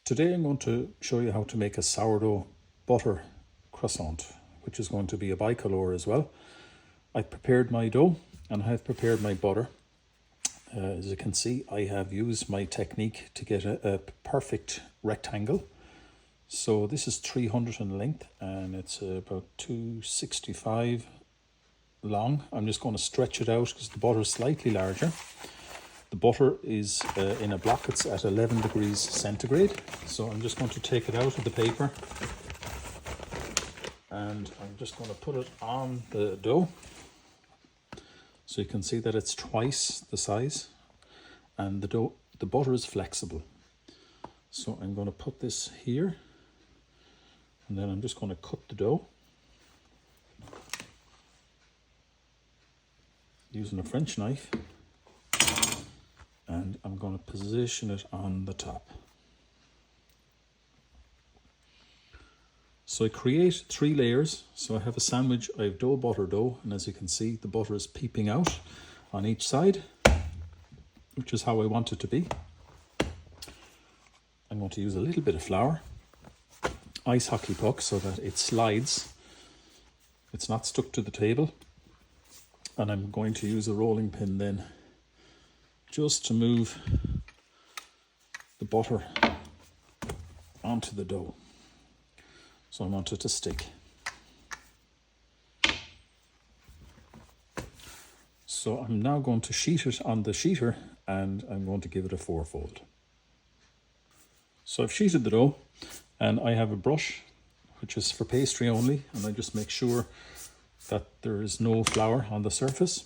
Today I'm going to show you how to make a sourdough butter croissant, which is going to be a bicolor as well. I've prepared my dough and I have prepared my butter. As you can see, I have used my technique to get a perfect rectangle. So this is 300 in length and it's about 265 long. I'm just going to stretch it out because the butter is slightly larger. The butter is in a block, it's at 11 degrees centigrade. So I'm just going to take it out of the paper and I'm just going to put it on the dough. So you can see that it's twice the size and the butter is flexible. So I'm going to put this here and then I'm just going to cut the dough using a French knife. And I'm going to position it on the top. So I create 3 layers. So I have a sandwich, I have dough, butter, dough, and as you can see, the butter is peeping out on each side, which is how I want it to be. I'm going to use a little bit of flour, ice hockey puck, so that it slides. It's not stuck to the table. And I'm going to use a rolling pin then, just to move the butter onto the dough. So I want it to stick. So I'm now going to sheet it on the sheeter and I'm going to give it a 4-fold. So I've sheeted the dough and I have a brush which is for pastry only, and I just make sure that there is no flour on the surface.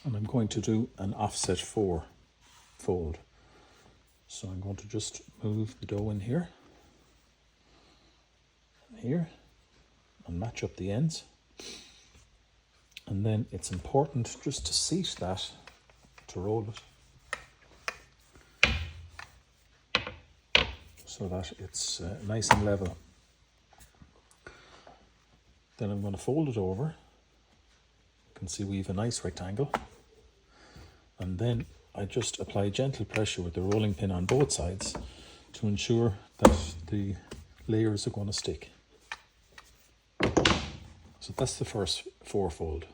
And I'm going to do an offset 4 fold. So I'm going to just move the dough in here and here and match up the ends. And then it's important just to seat that, to roll it so that it's nice and level. Then I'm going to fold it over. You can see we have a nice rectangle. And then I just apply gentle pressure with the rolling pin on both sides to ensure that the layers are going to stick. So that's the first 4-fold.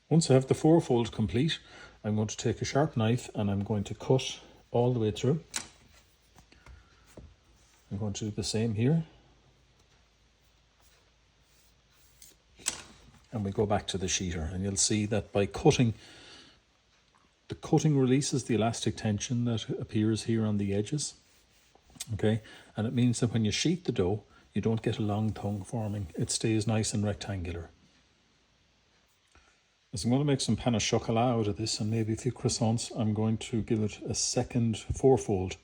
Once I have the 4-fold complete, I'm going to take a sharp knife and I'm going to cut all the way through. I'm going to do the same here. And we go back to the sheeter, and you'll see that by cutting, the cutting releases the elastic tension that appears here on the edges. Okay, and it means that when you sheet the dough, you don't get a long tongue forming. It stays nice and rectangular. As I'm going to make some pain au chocolat out of this and maybe a few croissants, I'm going to give it a second 4-fold.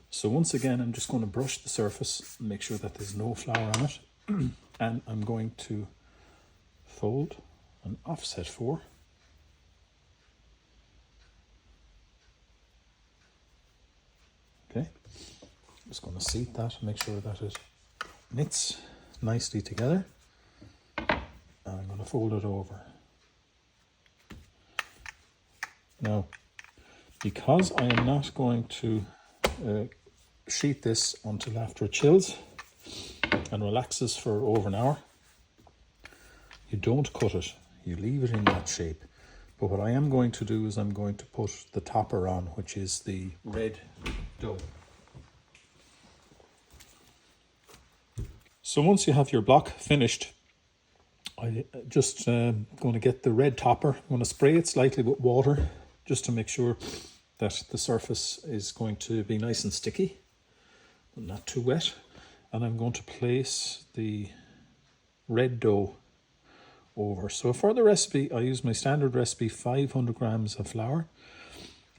So once again, I'm just going to brush the surface and make sure that there's no flour on it. And I'm going to fold and offset 4. Okay, just going to seat that and make sure that it knits nicely together. And I'm going to fold it over. Now, because I am not going to sheet this until after it chills and relaxes for over an hour, you don't cut it, you leave it in that shape. But what I am going to do is I'm going to put the topper on, which is the red dough. So once you have your block finished, I just going to get the red topper. I'm going to spray it slightly with water just to make sure that the surface is going to be nice and sticky, but not too wet. And I'm going to place the red dough over. So for the recipe, I used my standard recipe, 500 grams of flour,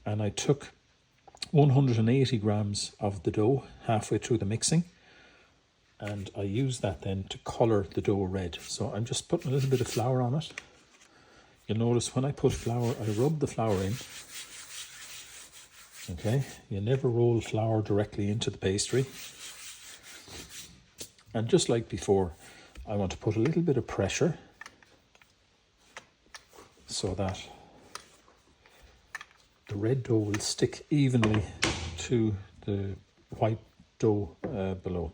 and I took 180 grams of the dough halfway through the mixing, and I used that then to colour the dough red. So I'm just putting a little bit of flour on it. You'll notice when I put flour, I rub the flour in. Okay, you never roll flour directly into the pastry. And just like before, I want to put a little bit of pressure so that the red dough will stick evenly to the white dough below.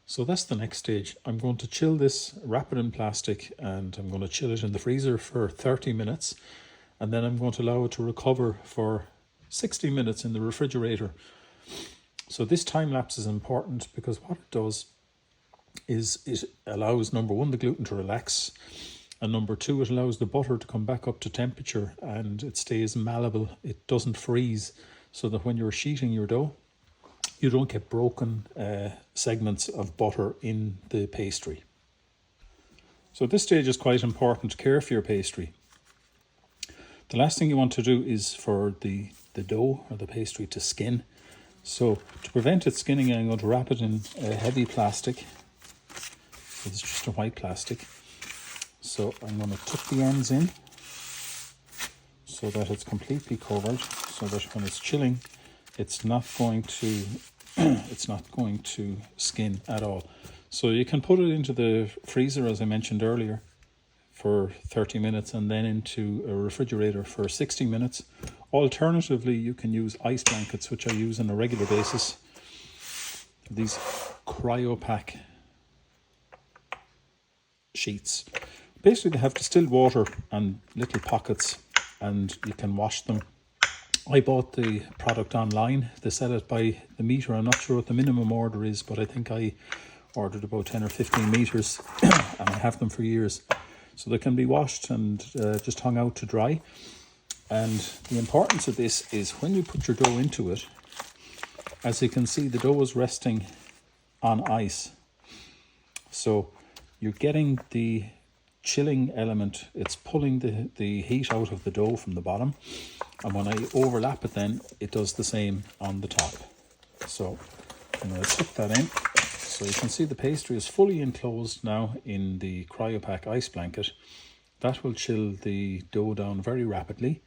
So that's the next stage. I'm going to chill this, wrap it in plastic, and I'm going to chill it in the freezer for 30 minutes. And then I'm going to allow it to recover for 60 minutes in the refrigerator. So this time lapse is important because what it does is it allows, number one, the gluten to relax. And number two, it allows the butter to come back up to temperature and it stays malleable. It doesn't freeze, so that when you're sheeting your dough, you don't get broken segments of butter in the pastry. So at this stage is quite important to care for your pastry. The last thing you want to do is for the dough or the pastry to skin. So to prevent it skinning, I'm going to wrap it in a heavy plastic. It's just a white plastic. So I'm going to tuck the ends in so that it's completely covered, so that when it's chilling, it's not going to skin at all. So you can put it into the freezer, as I mentioned earlier, for 30 minutes and then into a refrigerator for 60 minutes. Alternatively, you can use ice blankets, which I use on a regular basis. These cryopack sheets. Basically, they have distilled water and little pockets, and you can wash them. I bought the product online. They sell it by the meter. I'm not sure what the minimum order is, but I think I ordered about 10 or 15 meters and I have them for years. So they can be washed and just hung out to dry. And the importance of this is when you put your dough into it, as you can see, the dough is resting on ice. So you're getting the chilling element. It's pulling the heat out of the dough from the bottom. And when I overlap it, then it does the same on the top. So I'm going to stick that in. So you can see the pastry is fully enclosed now in the cryopack ice blanket. That will chill the dough down very rapidly,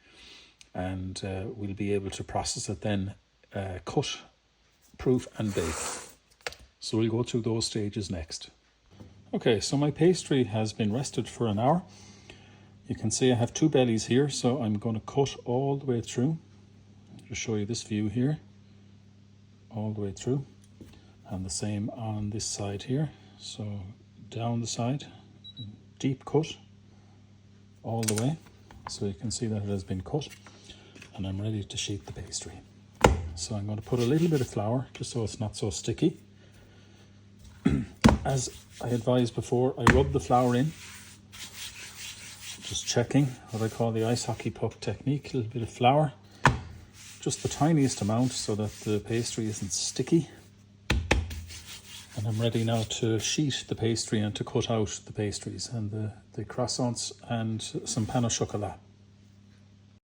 and we'll be able to process it then, cut, proof and bake. So we'll go through those stages next. Okay, so my pastry has been rested for an hour. You can see I have two bellies here, so I'm going to cut all the way through. To show you this view here, all the way through, and the same on this side here. So down the side, deep cut all the way, so you can see that it has been cut, and I'm ready to sheet the pastry. So I'm going to put a little bit of flour just so it's not so sticky. As I advised before, I rub the flour in, just checking what I call the ice hockey puck technique. A little bit of flour, just the tiniest amount so that the pastry isn't sticky. And I'm ready now to sheet the pastry and to cut out the pastries and the croissants and some pain au chocolat.